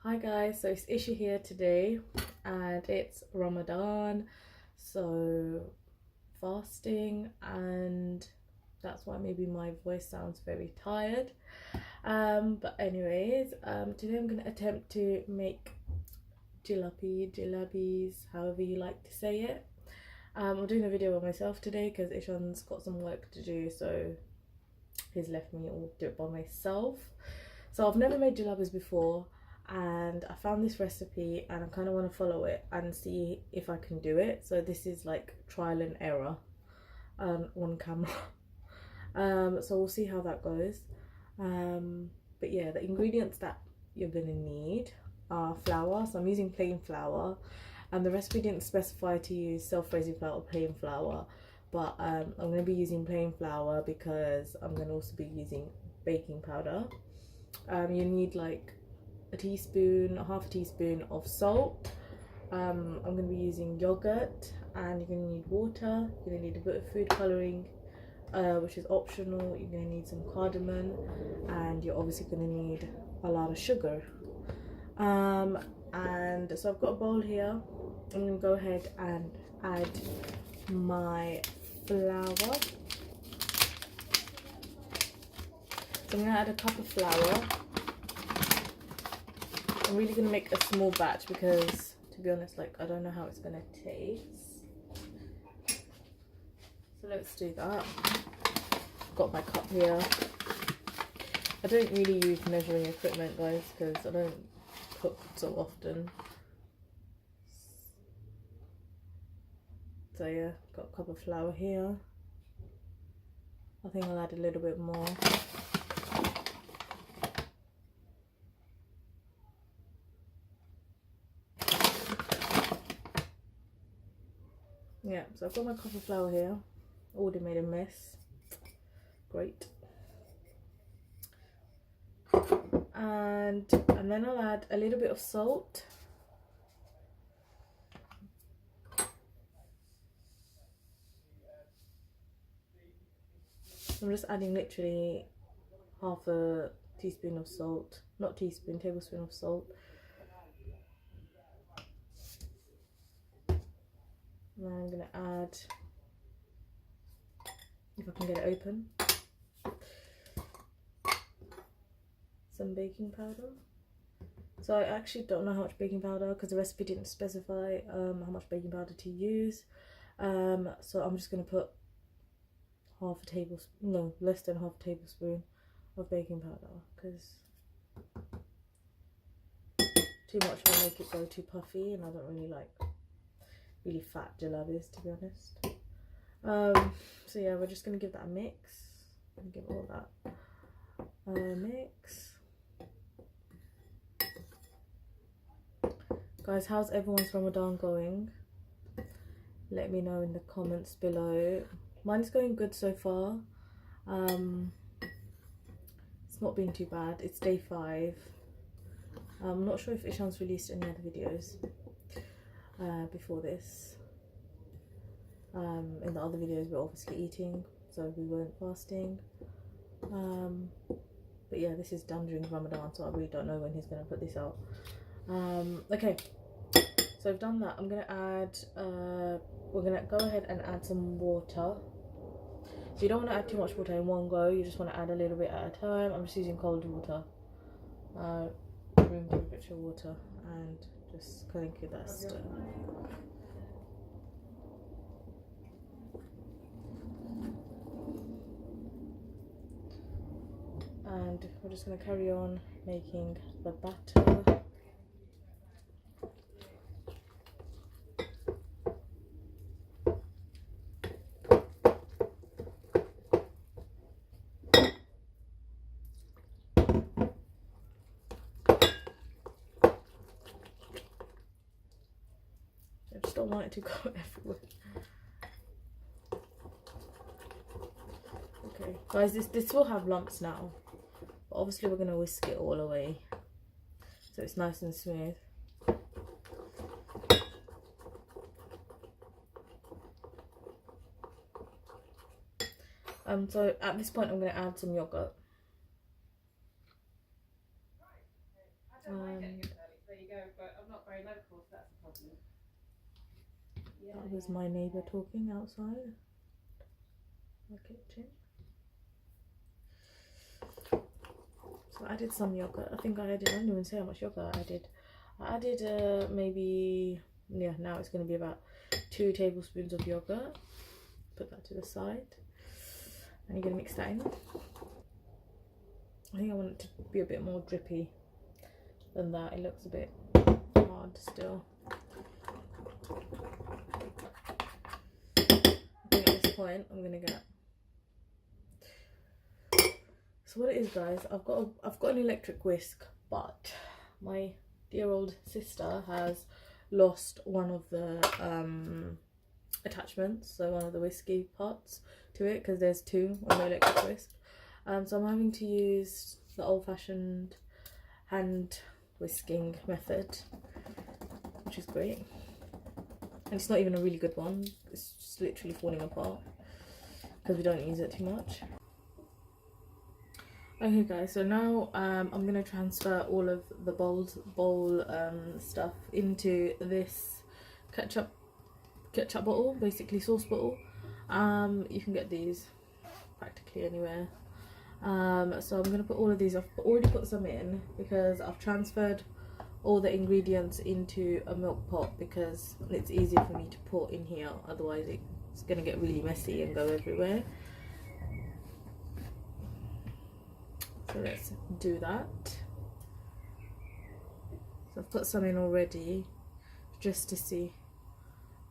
Hi guys, so it's Ishi here today and it's Ramadan, so fasting, and that's why maybe my voice sounds very tired. But anyways, today I'm going to attempt to make jalebis, however you like to say it. I'm doing a video by myself today because Ishan's got some work to do, so he's left me all do it by myself. So I've never made jalebis before, and I found this recipe and I kind of want to follow it and see if I can do it. So this is like trial and error on camera. So we'll see how that goes. But yeah, the ingredients that you're gonna need are flour. So I'm using plain flour, and the recipe didn't specify to use self-raising flour or plain flour, but I'm going to be using plain flour because I'm going to also be using baking powder. You need like a teaspoon, half a teaspoon of salt. I'm going to be using yogurt, and you're going to need water. You're going to need a bit of food colouring, which is optional. You're going to need some cardamom, and you're obviously going to need a lot of sugar. And so I've got a bowl here. I'm going to go ahead and add my flour. So I'm going to add a cup of flour. I'm really going to make a small batch because, to be honest, like, I don't know how it's going to taste. So let's do that. Got my cup here. I don't really use measuring equipment, guys, because I don't cook so often. So yeah, got a cup of flour here. I think I'll add a little bit more. Yeah, so I've got my cup of flour here. Already made a mess. Great. And then I'll add a little bit of salt. I'm just adding literally half a teaspoon of salt. Not teaspoon, tablespoon of salt. And then I'm going to add, if I can get it open, some baking powder. So I actually don't know how much baking powder, because the recipe didn't specify how much baking powder to use. So I'm just going to put half a tablespoon, no, less than half a tablespoon of baking powder, because too much will make it go too puffy, and I don't really like really fat jalebis, to be honest. So yeah, we're just going to give that a mix. Give all that a mix. Guys, how's everyone's Ramadan going? Let me know in the comments below. Mine's going good so far. It's not been too bad. It's day 5. I'm not sure if Ishan's released any other videos before this. In the other videos we're obviously eating, so we weren't fasting. But yeah, this is done during Ramadan, so I really don't know when he's going to put this out. Okay, so I've done that. I'm going to add, we're going to go ahead and add some water. So you don't want to add too much water in one go, you just want to add a little bit at a time. I'm just using cold water, room temperature water, and just kind of give that a stir. And we're just going to carry on making the batter. I just don't want it to go everywhere. Okay, guys, this will have lumps now, but obviously we're going to whisk it all away so it's nice and smooth. So at this point I'm going to add some yogurt. but I'm not very local, so that's a problem. Yeah, That was my neighbour talking outside my kitchen. So I added some yogurt. I think I didn't even say how much yogurt I added. I added maybe, yeah, now it's going to be about 2 tablespoons of yogurt. Put that to the side. And you're going to mix that in. I think I want it to be a bit more drippy than that. It looks a bit hard still. I think at this point I'm going to get... So what it is, guys, I've got an electric whisk, but my dear old sister has lost one of the attachments, so one of the whiskey parts to it, because there's 2 on the electric whisk. So I'm having to use the old-fashioned hand whisking method, which is great. And it's not even a really good one, it's just literally falling apart because we don't use it too much. Okay guys, so now I'm going to transfer all of the bowl stuff into this ketchup bottle, basically sauce bottle. You can get these practically anywhere. So I'm going to put all of these, I've already put some in because I've transferred all the ingredients into a milk pot because it's easier for me to put in here, otherwise it's going to get really messy and go everywhere. So let's do that. So I've put some in already just to see.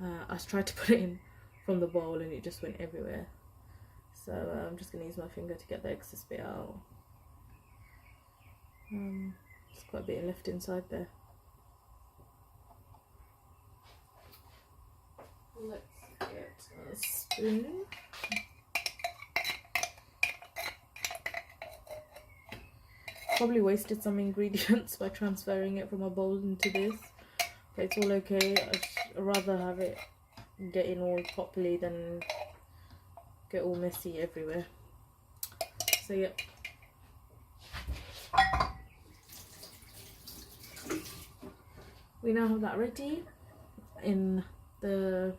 I tried to put it in from the bowl and it just went everywhere. So I'm just going to use my finger to get the excess bit out. There's quite a bit left inside there. Let's get a spoon. Probably wasted some ingredients by transferring it from a bowl into this, but it's all okay. I'd rather have it get in all properly than get all messy everywhere. So yep. We now have that ready in the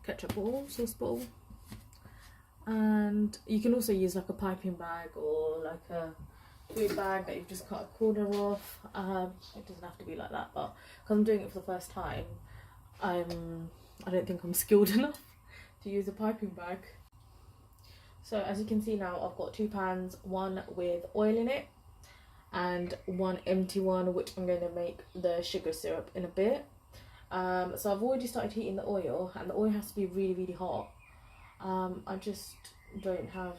ketchup bottle, sauce bottle. And you can also use like a piping bag or like a food bag that you've just cut a corner off. It doesn't have to be like that, but because I'm doing it for the first time, I don't think I'm skilled enough to use a piping bag. So as you can see now, I've got 2 pans, one with oil in it and one empty one, which I'm going to make the sugar syrup in a bit. So I've already started heating the oil, and the oil has to be really, really hot. I just don't have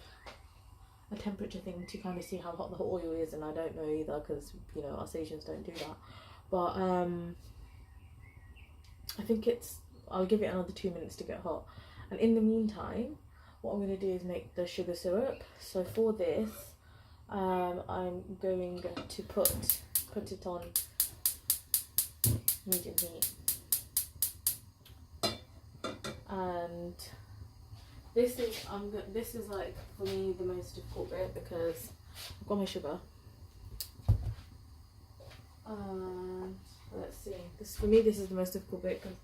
a temperature thing to kind of see how hot the oil is, and I don't know either because, you know, us Asians don't do that. But I think I'll give it another 2 minutes to get hot. And in the meantime, what I'm going to do is make the sugar syrup. So for this, I'm going to put it on medium heat. And this is like, for me, the most difficult bit because I've got my sugar. Let's see. For me, this is the most difficult bit because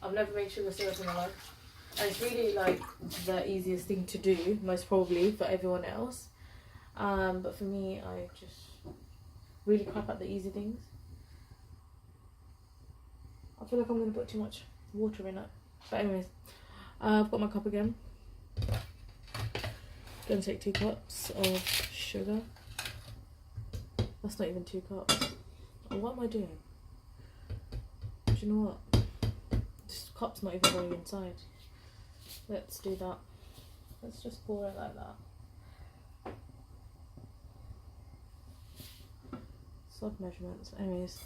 I've never made sugar syrup in my life. And it's really like the easiest thing to do, most probably for everyone else. But for me, I just really crap at the easy things. I feel like I'm going to put too much water in it. But anyways, I've got my cup again. Going to take 2 cups of sugar. That's not even 2 cups. Oh, what am I doing? Do you know what? This cup's not even going inside. Let's do that. Let's just pour it like that. Soft measurements. Anyways,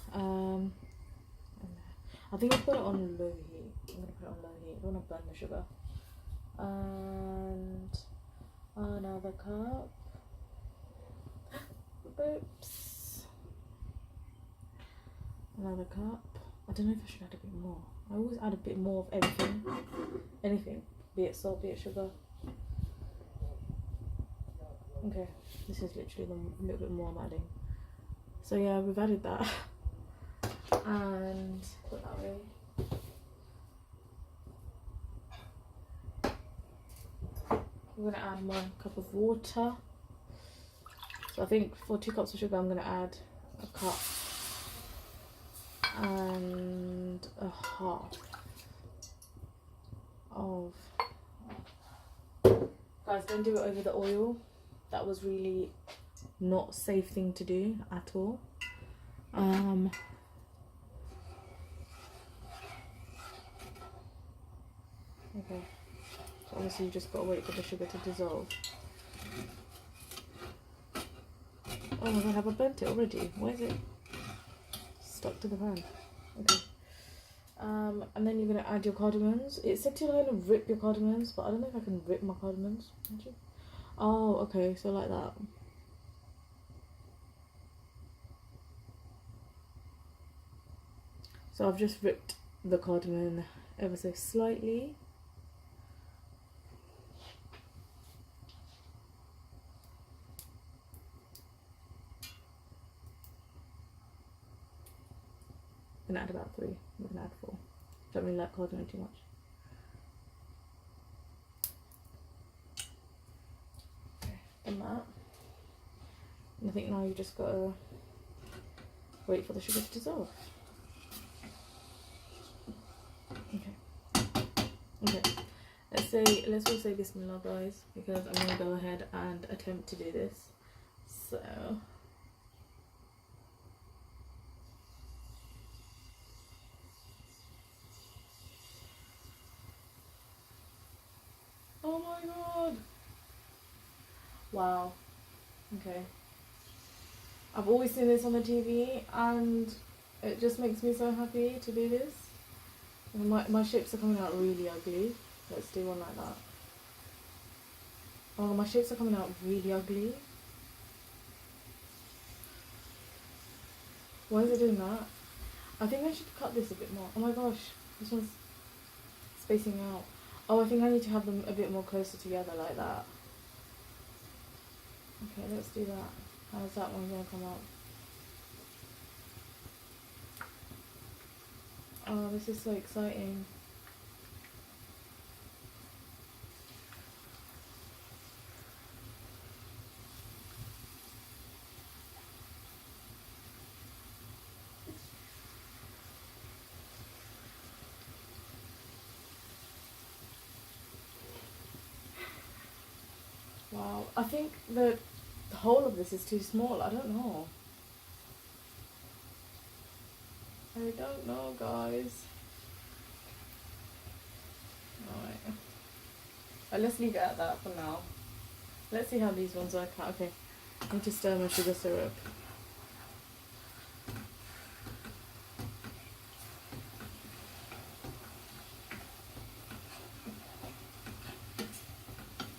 I think I'll put it on low heat. I'm going to put it on low heat. I don't want to burn the sugar. And another cup. Oops. Another cup. I don't know if I should add a bit more. I always add a bit more of everything. Anything. Be it salt, be it sugar. Okay. This is literally the little bit more I'm adding. So yeah, we've added that. and put that away. I'm gonna add my cup of water. So I think for 2 cups of sugar, I'm gonna add a cup and a half of. Guys, don't do it over the oil. That was really not a safe thing to do at all. Okay. So obviously you just gotta wait for the sugar to dissolve. Oh my god, have I burnt it already? Why is it stuck to the pan? Okay. And then you're gonna add your cardamoms. It said to kind of rip your cardamoms, but I don't know if I can rip my cardamoms. Actually. Oh, okay, so like that. So I've just ripped the cardamom ever so slightly. I'm gonna add about 3. I'm gonna add 4. Don't really like cardamom too much. Okay, done that. And I think now you just gotta wait for the sugar to dissolve. Okay. Let's all say Bismillah, guys, because I'm gonna go ahead and attempt to do this. So. Oh my god. Wow. Okay. I've always seen this on the TV and it just makes me so happy to do this. And my shapes are coming out really ugly. Let's do one like that. Oh, my shapes are coming out really ugly. Why is it doing that? I think I should cut this a bit more. Oh my gosh, this one's spacing out. Oh, I think I need to have them a bit more closer together like that. Okay, let's do that. How's that one gonna come out? Oh, this is so exciting. Wow, I think the whole of this is too small. I don't know. I don't know, guys. Alright. Let's leave it at that for now. Let's see how these ones work out. Okay, I need to stir my sugar syrup.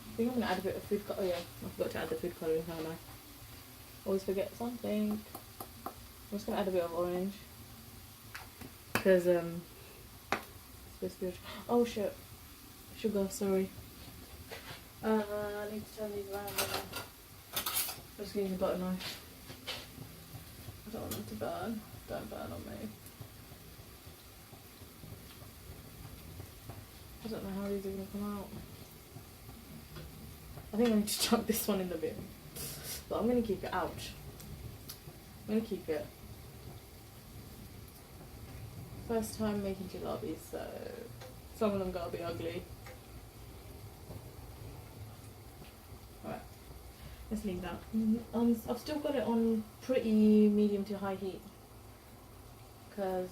I think I'm gonna add a bit of food colour. Oh yeah, I forgot to add the food colouring, haven't I? Always forget something. I'm just gonna add a bit of orange. Because, it's supposed to be. Oh shit. Sugar, sorry. I need to turn these around. I'm just gonna use a butter knife. I don't want them to burn. Don't burn on me. I don't know how these are gonna come out. I think I need to chuck this one in the bin. But I'm gonna keep it. Ouch. I'm gonna keep it. First time making jalebi, so some of them gotta be ugly. Alright, let's leave that. I've still got it on pretty medium to high heat. Because,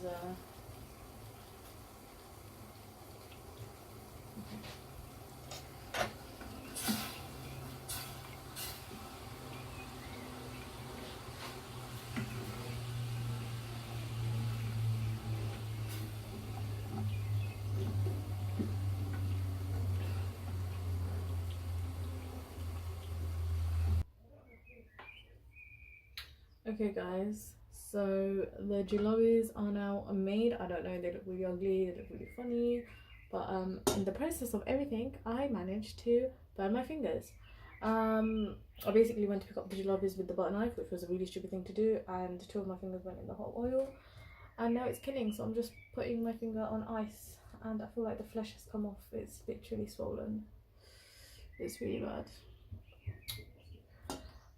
okay guys, so the jalebis are now made. I don't know, they look really ugly, they look really funny, but in the process of everything I managed to burn my fingers. I basically went to pick up the jalebis with the butter knife, which was a really stupid thing to do, and 2 of my fingers went in the hot oil, And now it's killing, so I'm just putting my finger on ice, and I feel like the flesh has come off. It's literally swollen. It's really bad.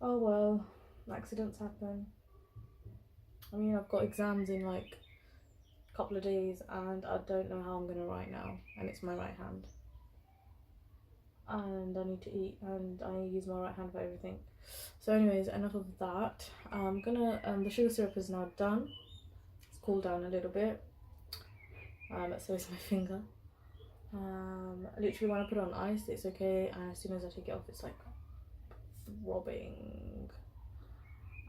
Oh well, accidents happen. I mean, I've got exams in like a couple of days, and I don't know how I'm gonna write now, and it's my right hand. And I need to eat, and I use my right hand for everything. So anyways, enough of that. I'm gonna, the sugar syrup is now done. It's cooled down a little bit. So is my finger. Literally when I put it on ice, it's okay, and as soon as I take it off, it's like throbbing.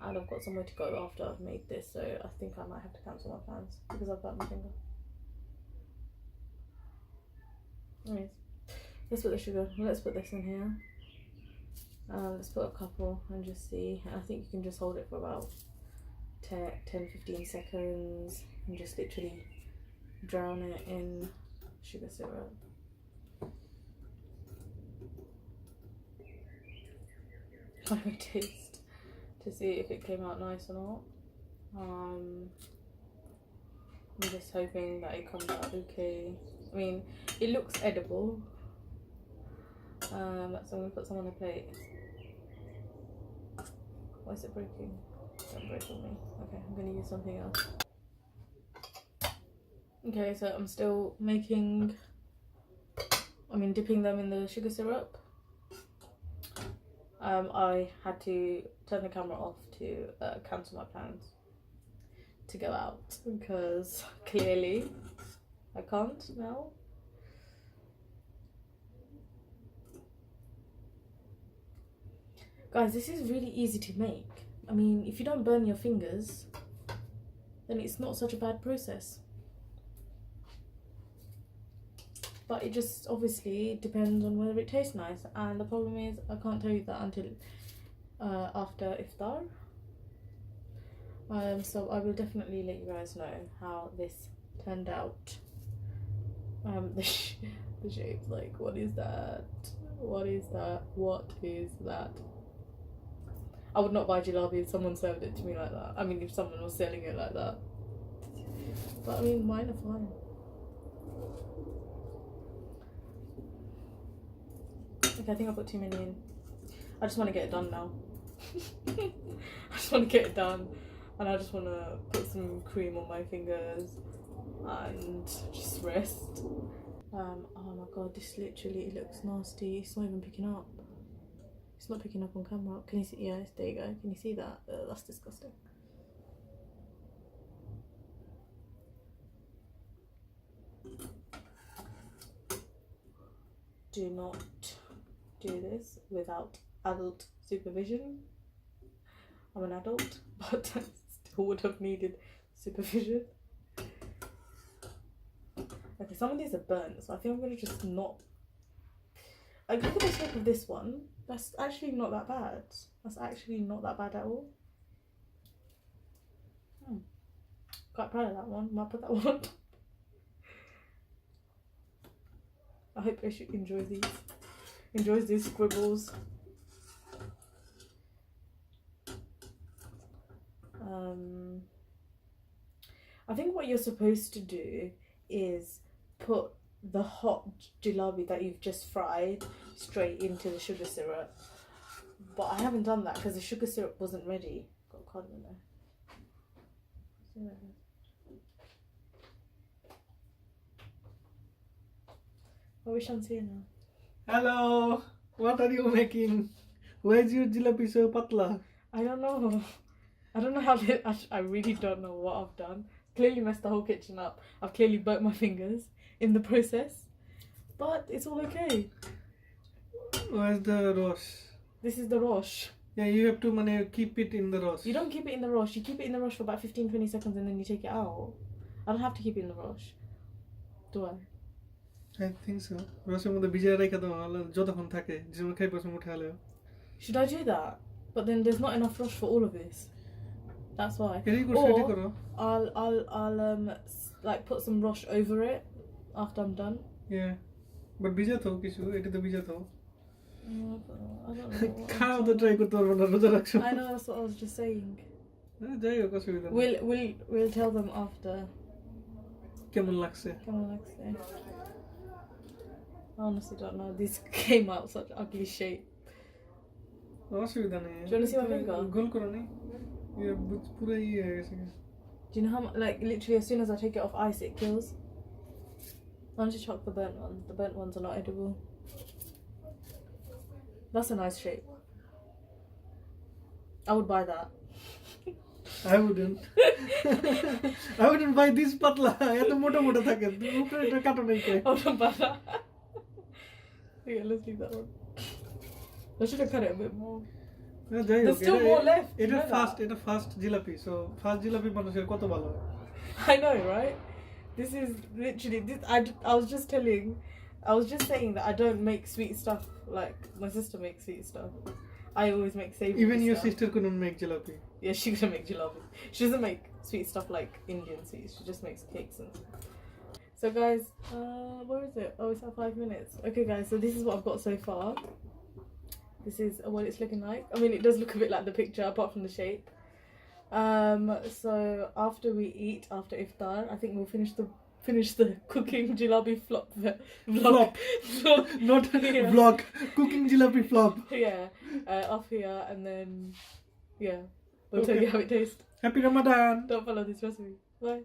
And I've got somewhere to go after I've made this, so I think I might have to cancel my plans because I've burnt my finger. Anyways, let's put the sugar, let's put this in here. Let's put a couple and just see. And I think you can just hold it for about 10-15 seconds and just literally drown it in sugar syrup. How do we taste to see if it came out nice or not? I'm just hoping that it comes out okay. I mean, it looks edible. So I'm gonna put some on a plate. Why is it breaking? Don't break on me. Okay, I'm gonna use something else. Okay, so I'm still dipping them in the sugar syrup. I had to turn the camera off to cancel my plans to go out because clearly I can't now. Guys, this is really easy to make. I mean, if you don't burn your fingers, then it's not such a bad process. But it just obviously depends on whether it tastes nice, and the problem is I can't tell you that until after iftar. So I will definitely let you guys know how this turned out. The shape's like, what is that? What is that? What is that? I would not buy jalebi if someone served it to me like that. I mean, if someone was selling it like that. But I mean, mine are fine. Okay, I think I put too many in. I just want to get it done now. I just want to get it done. And I just want to put some cream on my fingers and just rest. Oh my god, this literally looks nasty. It's not even picking up. It's not picking up on camera. Can you see? Yeah, there you go. Can you see that? That's disgusting. Do not do this without adult supervision. I'm an adult, but I still would have needed supervision. Okay, some of these are burnt, so I think I'm gonna just not. Like, look at the shape of this one. That's actually not that bad. That's actually not that bad at all. Quite proud of that one. Might put that one on top. I hope Ish enjoys these. Enjoys these scribbles. I think what you're supposed to do is put the hot jalebi that you've just fried straight into the sugar syrup. But I haven't done that because the sugar syrup wasn't ready. Got a card in there. Oh, Ishan's here now. Hello, what are you making? Why is your jalebi so patla? I don't know. I don't know how I really don't know what I've done. Clearly messed the whole kitchen up. I've clearly burnt my fingers in the process. But it's all okay. Where's the rosh? This is the rosh. Yeah, you have to keep it in the rosh. You don't keep it in the rosh. You keep it in the rosh for about 15-20 seconds and then you take it out. I don't have to keep it in the rosh. Do I? I think so. রসের মধ্যে ভিজিয়ে রেখে দাও যতক্ষণ থাকে যেমন খাই প্রথম উঠালে Should I do that? But then there's not enough rosh for all of this. That's why. Or I'll like put some rosh over it after I'm done. Yeah. But ভিজাতো কিছু এটা তো ভিজাতো I don't know. খাও তো try করতে পারবো না রোজা রাখছো I know, that's what I was just saying. যাই হোক অসুবিধা নেই। We'll tell them after. কেমন লাগছে? Come on, let's see. I honestly don't know. This came out such ugly shape. অসুবিধা নেই। Do you wanna see my finger? গোল করো নি? পুরো হয়ে গেছে। Do you know how much, like, literally as soon as I take it off ice, it kills? Why don't you chuck the burnt one? The burnt ones are not edible. That's a nice shape. I would buy that. I wouldn't. I wouldn't buy this patla. এত মোটা মোটা থাকে। উপরে এটা কাটো নাই কে? I wouldn't buy that. Yeah, let's leave that one. I should have cut it a bit more. যাই হোক, There's still more left. you এটা know ফার্স্ট, that? এটা first jalebi. So first jalebi মানুষের কত ভালো হয়। I know, right? This is literally this. I was just saying that I don't make sweet stuff like my sister makes sweet stuff. I always make savory Even your stuff. sister couldn't make jalebi. Yeah, she doesn't make jalebi. She doesn't make sweet stuff like Indian sweets. She just makes cakes and stuff. So guys, where is it? Oh, it's at 5 minutes. Okay guys, so this is what I've got so far. This is what it's looking like. I mean, it does look a bit like the picture apart from the shape. So after we eat, after iftar, I think we'll finish the cooking jalebi vlog. Vlog. Not Yeah. vlog. Cooking jalebi flop. Yeah, off here, and then yeah, we'll Okay. tell you how it tastes. Happy Ramadan. Don't follow this recipe. Bye.